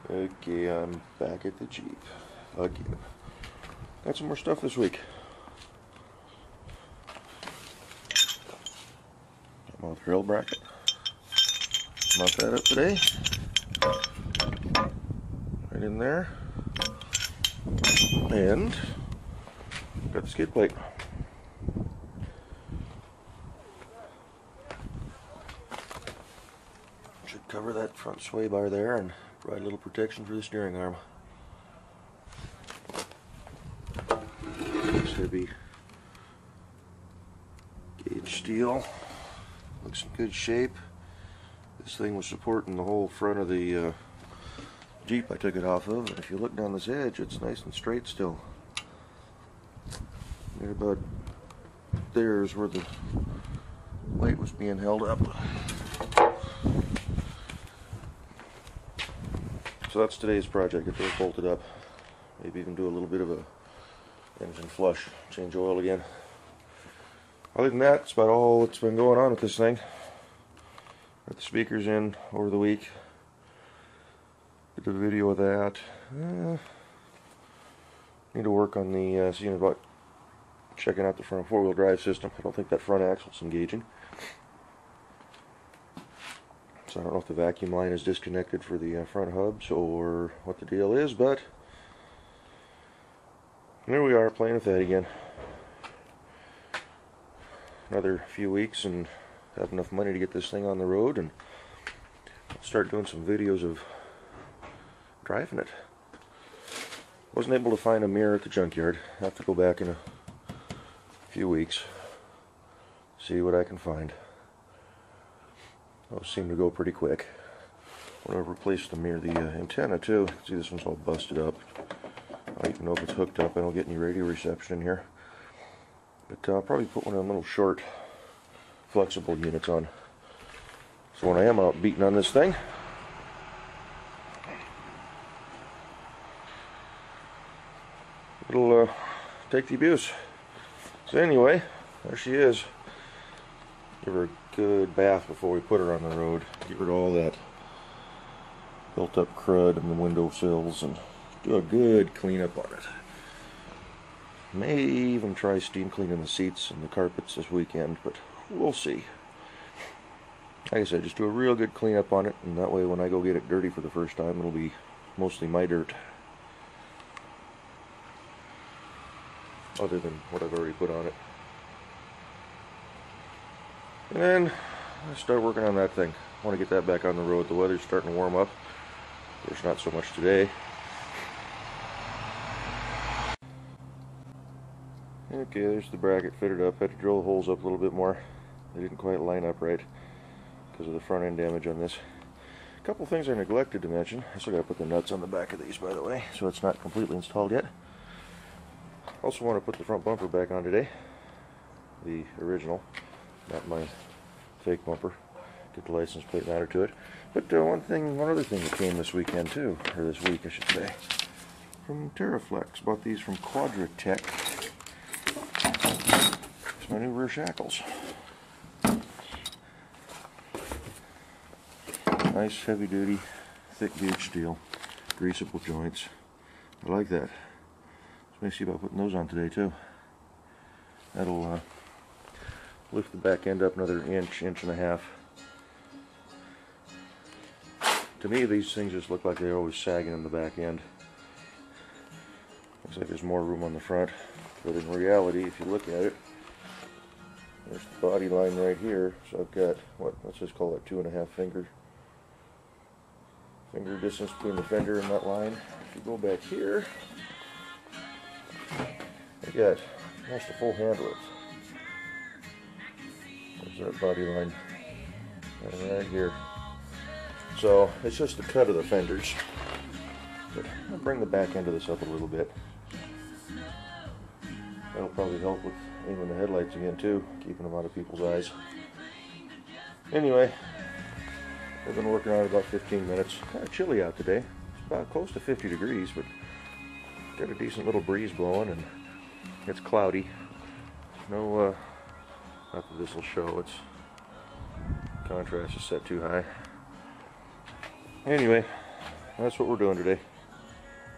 Okay, I'm back at the Jeep again. Got some more stuff this week. Got my rail bracket. Mount that up today. Right in there. And got the skid plate. Should cover that front sway bar there and provide a little protection for the steering arm. This heavy gauge steel. Looks in good shape. This thing was supporting the whole front of the Jeep I took it off of, and if you look down this edge, it's nice and straight still. Right about there is where the weight was being held up. So that's today's project. Get those bolted up. Maybe even do a little bit of a engine flush, change oil again. Other than that, that's about all that's been going on with this thing. Got the speakers in over the week. Did a video of that. Need to work on the seeing about checking out the front four-wheel drive system. I don't think that front axle's engaging. So I don't know if the vacuum line is disconnected for the front hubs or what the deal is, but there we are playing with that again. Another few weeks and have enough money to get this thing on the road and start doing some videos of driving it. Wasn't able to find a mirror at the junkyard. Have to go back in a few weeks, see what I can find. Those seem to go pretty quick. When I replaced the mirror, the antenna too. See, this one's all busted up. I don't even know if it's hooked up. I don't get any radio reception in here. But I'll probably put one of them little short, flexible units on. So when I am out beating on this thing, it'll take the abuse. So anyway, there she is. Give her a good bath before we put her on the road. Get rid of all that built up crud in the window sills and do a good cleanup on it. May even try steam cleaning the seats and the carpets this weekend, but we'll see. Like I said, just do a real good cleanup on it, and that way when I go get it dirty for the first time, it'll be mostly my dirt, other than what I've already put on it. And then I start working on that thing. I want to get that back on the road. The weather's starting to warm up. There's not so much today. Okay, there's the bracket fitted up. Had to drill the holes up a little bit more. They didn't quite line up right because of the front end damage on this. A couple things I neglected to mention. I still got to put the nuts on the back of these, by the way, so it's not completely installed yet. Also want to put the front bumper back on today. The original, not my fake bumper. Get the license plate matter to it. But one other thing that came this weekend too, or this week I should say, from Terraflex. Bought these from Quadratech. It's my new rear shackles. Nice heavy duty, thick gauge steel, greasable joints. I like that. So let me see about putting those on today too. That'll lift the back end up another inch and a half. To me, these things just look like they're always sagging in the back end. Looks like there's more room on the front, but in reality, if you look at it, there's the body line right here. So I've got, let's just call it 2.5 finger distance between the fender and that line. If you go back here, I got almost a full hand width. There's that body line right here. So it's just the cut of the fenders. But I'll bring the back end of this up a little bit. That'll probably help with aiming the headlights again too, keeping them out of people's eyes. Anyway, I've been working on it about 15 minutes. Kind of chilly out today. It's about close to 50 degrees, but got a decent little breeze blowing and it's cloudy. No, not that this will show, its contrast is set too high. Anyway, that's what we're doing today.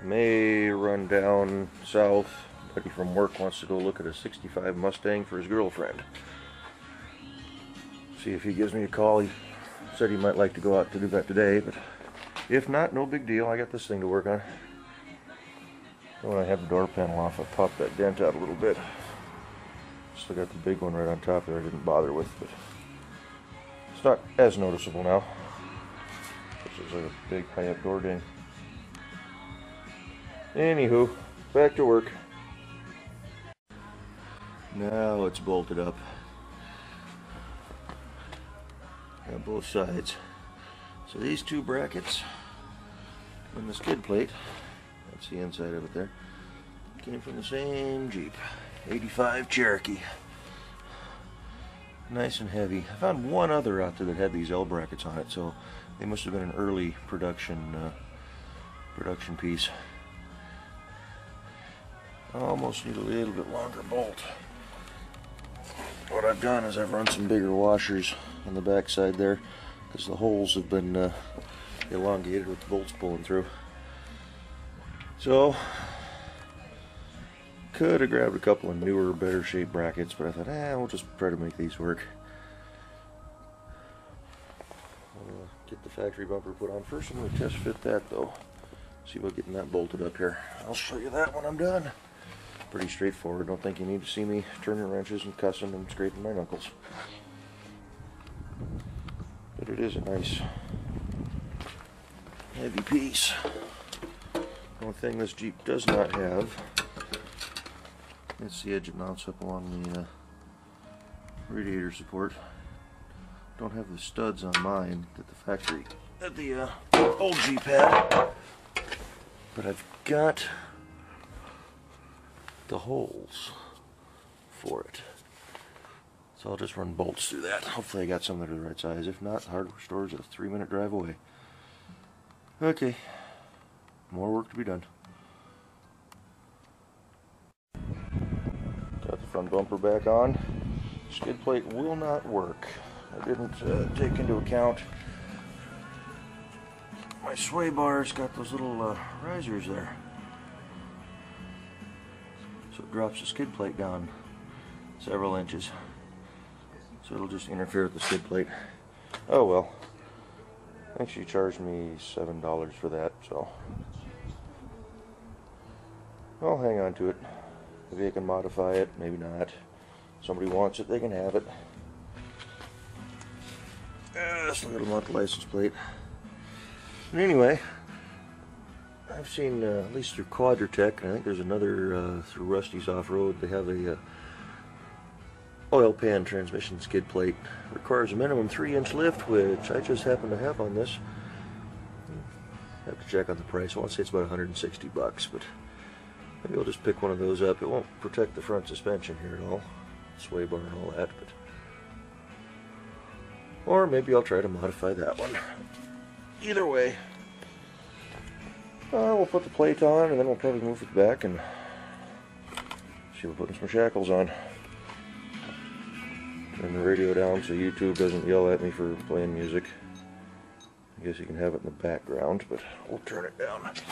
May run down south. Buddy from work wants to go look at a 65 Mustang for his girlfriend. See if he gives me a call. He said he might like to go out to do that today, but if not, no big deal. I got this thing to work on. When I have the door panel off, I popped that dent out a little bit. Still got the big one right on top there I didn't bother with, but it's not as noticeable now. This is a big high-up door ding. Anywho, back to work. Now it's bolted up on both sides. So these two brackets and the skid plate, that's the inside of it there, came from the same Jeep, 85 Cherokee. Nice and heavy. I found one other out there that had these L brackets on it, so they must have been an early production piece. I almost need a little bit longer bolt. What I've done is I've run some bigger washers on the back side there because the holes have been elongated with the bolts pulling through. So could have grabbed a couple of newer, better shaped brackets, but I thought, we'll just try to make these work. Get the factory bumper put on first. I'm going to test fit that though. See about getting that bolted up here. I'll show you that when I'm done. Pretty straightforward. Don't think you need to see me turning wrenches and cussing and scraping my knuckles. But it is a nice heavy piece. The only thing this Jeep does not have is the edge it mounts up along the radiator support. Don't have the studs on mine that the factory, that the old Jeep had, but I've got the holes for it. So I'll just run bolts through that. Hopefully I got some that are the right size. If not, hardware store's a 3-minute drive away. Okay, more work to be done. Got the front bumper back on. Skid plate will not work. I didn't take into account my sway bar's got those little risers there. So it drops the skid plate down several inches. So it'll just interfere with the skid plate. Oh well. I think she charged me $7 for that, so I'll hang on to it. Maybe I can modify it, maybe not. Somebody wants it, they can have it. Still got to mount the license plate. And anyway, I've seen, at least through Quadratech, and I think there's another through Rusty's Off-Road, they have a oil pan transmission skid plate. Requires a minimum 3-inch lift, which I just happen to have on this. I have to check on the price. I want to say it's about 160 bucks, but maybe I'll just pick one of those up. It won't protect the front suspension here at all, sway bar and all that, but or maybe I'll try to modify that one. Either way, we'll put the plate on and then we'll probably move it back and see about putting some shackles on. Turn the radio down so YouTube doesn't yell at me for playing music. I guess you can have it in the background, but we'll turn it down. Let's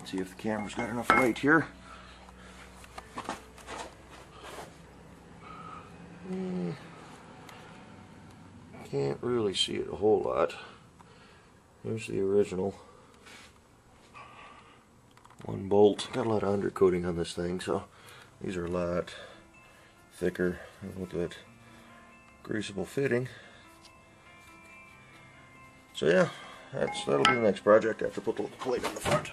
see if the camera's got enough light here. Can't really see it a whole lot. Here's the original. One bolt. Got a lot of undercoating on this thing, so these are a lot thicker. Look at that greasable fitting. So yeah, that'll be the next project after I put the plate on the front.